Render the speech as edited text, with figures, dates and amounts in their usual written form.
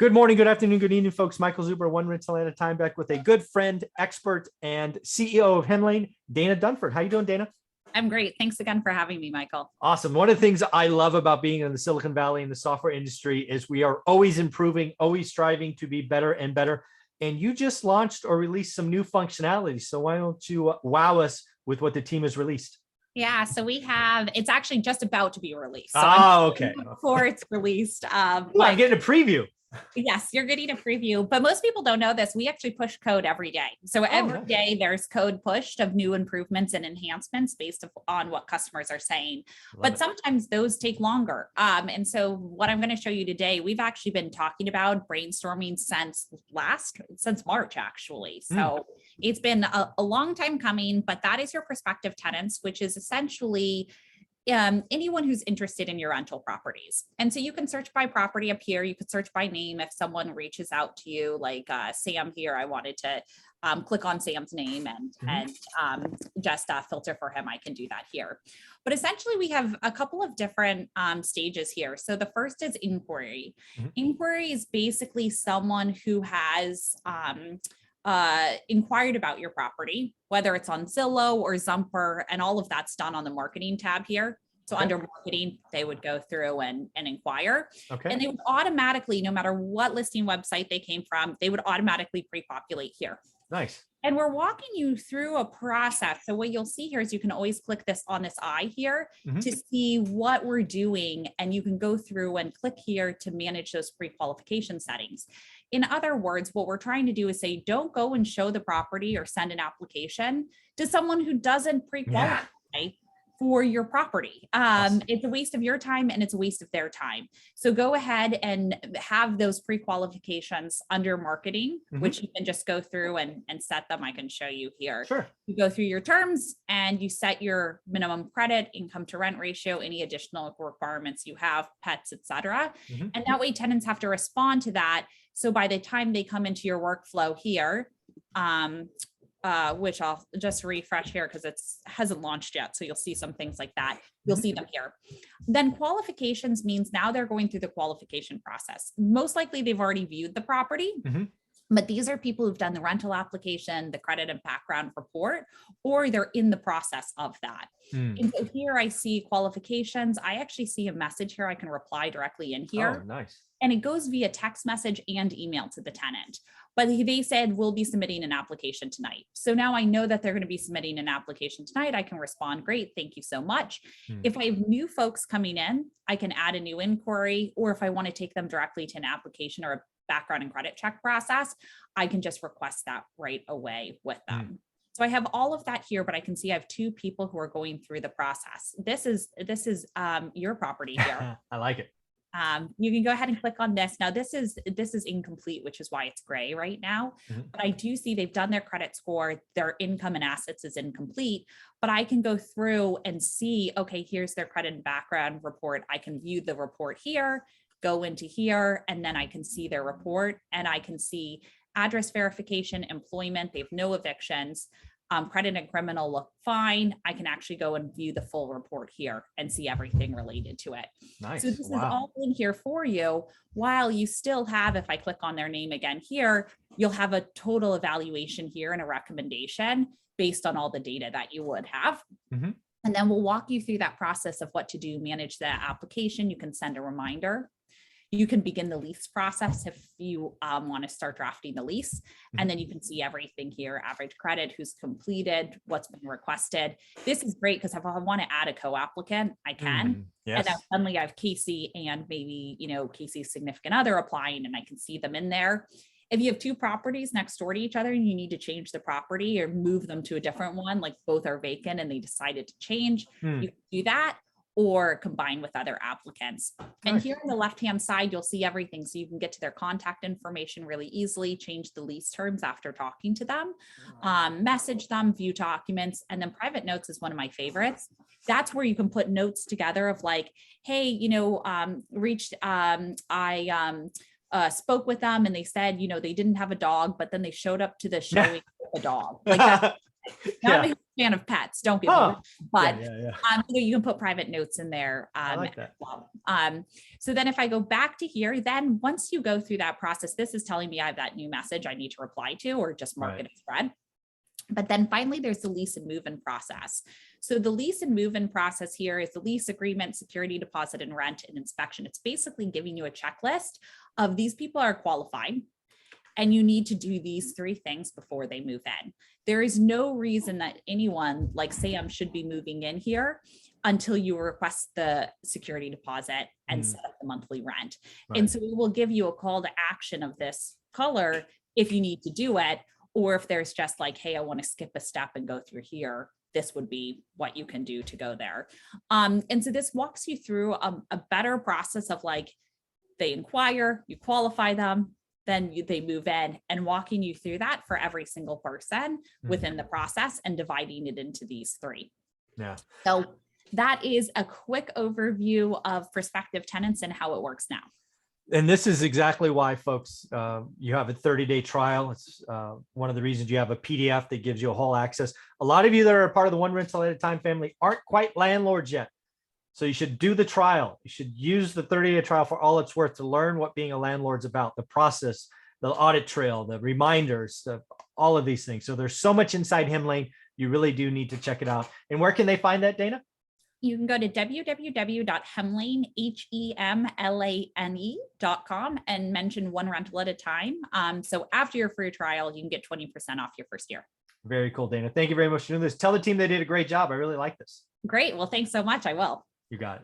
Good morning, good afternoon, good evening, folks. Michael Zuber, one rental at a time, back with a good friend, expert, and CEO of Hemlane, Dana Dunford. How you doing, Dana? I'm great. Thanks again for having me, Michael. Awesome. One of the things I love about being in the Silicon Valley and the software industry is we are always improving, always striving to be better and better. And you just launched or released some new functionality. So why don't you wow us with what the team has released? Yeah, so it's actually just about to be released. So Okay. Before it's released. I'm getting a preview. Yes, you're getting a preview, but most people don't know this. We actually push code every day. So every day there's code pushed of new improvements and enhancements based on what customers are saying. But sometimes those take longer. And so what I'm going to show you today, we've actually been talking about brainstorming since March, actually. So it's been a long time coming, but that is your prospective tenants, which is essentially anyone who's interested in your rental properties. And so you can search by property up here. You could search by name. If someone reaches out to you, like Sam here, I wanted to click on Sam's name and just filter for him. I can do that here. But essentially we have a couple of different stages here. So the first is inquiry. Inquiry is basically someone who has inquired about your property, whether it's on Zillow or Zumper, and all of that's done on the marketing tab here. So under marketing, they would go through and inquire. And they would automatically, no matter what listing website they came from, they would automatically pre-populate here. Nice. And we're walking you through a process. So what you'll see here is you can always click this on this eye here to see what we're doing. And you can go through and click here to manage those pre-qualification settings. In other words, what we're trying to do is say, don't go and show the property or send an application to someone who doesn't pre-qualify for your property. It's a waste of your time and it's a waste of their time. So go ahead and have those pre-qualifications under marketing, which you can just go through and set them. I can show you here. Sure. You go through your terms and you set your minimum credit, income to rent ratio, any additional requirements you have, pets, etc. And that way tenants have to respond to that. So by the time they come into your workflow here, which I'll just refresh here because it hasn't launched yet. So you'll see some things like that. You'll see them here. Then qualifications means now they're going through the qualification process. Most likely they've already viewed the property. But these are people who've done the rental application, the credit and background report, or they're in the process of that. And so here I see qualifications. I actually see a message here. I can reply directly in here. Oh, nice. And it goes via text message and email to the tenant. But they said, we'll be submitting an application tonight. So now I know that they're going to be submitting an application tonight. I can respond, great, thank you so much. If I have new folks coming in, I can add a new inquiry, or if I want to take them directly to an application or a background and credit check process, I can just request that right away with them. So I have all of that here, but I can see I have two people who are going through the process. This is your property here. I like it. You can go ahead and click on this. Now this is incomplete, which is why it's gray right now. But I do see they've done their credit score, their income and assets is incomplete, but I can go through and see, okay, here's their credit and background report. I can view the report here, go into here, and then I can see their report and I can see address verification, employment, they have no evictions. Credit and criminal look fine. I can actually go and view the full report here and see everything related to it. Nice. So this is all in here for you, while you still have, if I click on their name again here, you'll have a total evaluation here and a recommendation based on all the data that you would have. And then we'll walk you through that process of what to do, manage the application. You can send a reminder. You can begin the lease process if you want to start drafting the lease. And then you can see everything here, average credit, who's completed, what's been requested. This is great because if I want to add a co-applicant, I can. And then suddenly I have Casey and maybe, Casey's significant other applying, and I can see them in there. If you have two properties next door to each other and you need to change the property or move them to a different one, like both are vacant and they decided to change, you can do that, or combine with other applicants. And here on the left-hand side, you'll see everything. So you can get to their contact information really easily, change the lease terms after talking to them, message them, view documents, and then private notes is one of my favorites. That's where you can put notes together of like, hey, I spoke with them and they said, they didn't have a dog, but then they showed up to the showing with a dog. Like that. Now they fan of pets, don't get me Huh. wrong, but Yeah. you can put private notes in there. I like that. as well. So then if I go back to here, then once you go through that process, this is telling me I have that new message I need to reply to or just mark Right. it as read. But then finally, there's the lease and move-in process. So the lease and move-in process here is the lease agreement, security deposit, and rent and inspection. It's basically giving you a checklist of these people are qualified and you need to do these 3 things before they move in. There is no reason that anyone like Sam should be moving in here until you request the security deposit and set up the monthly rent. And so it will give you a call to action of this color if you need to do it, or if there's just like, hey, I want to skip a step and go through here, this would be what you can do to go there. And so this walks you through a better process of like, they inquire, you qualify them, then they move in, and walking you through that for every single person within the process and dividing it into these 3. Yeah. So that is a quick overview of prospective tenants and how it works now. And this is exactly why, folks, you have a 30-day trial. It's one of the reasons you have a PDF that gives you a whole access. A lot of you that are a part of the One Rental at a Time family aren't quite landlords yet. So you should do the trial. You should use the 30-day trial for all it's worth to learn what being a landlord's about, the process, the audit trail, the reminders, all of these things. So there's so much inside Hemlane. You really do need to check it out. And where can they find that, Dana? You can go to www.hemlane.com and mention One Rental at a Time. So after your free trial, you can get 20% off your first year. Very cool, Dana. Thank you very much for doing this. Tell the team they did a great job. I really like this. Great. Well, thanks so much. I will. You got it.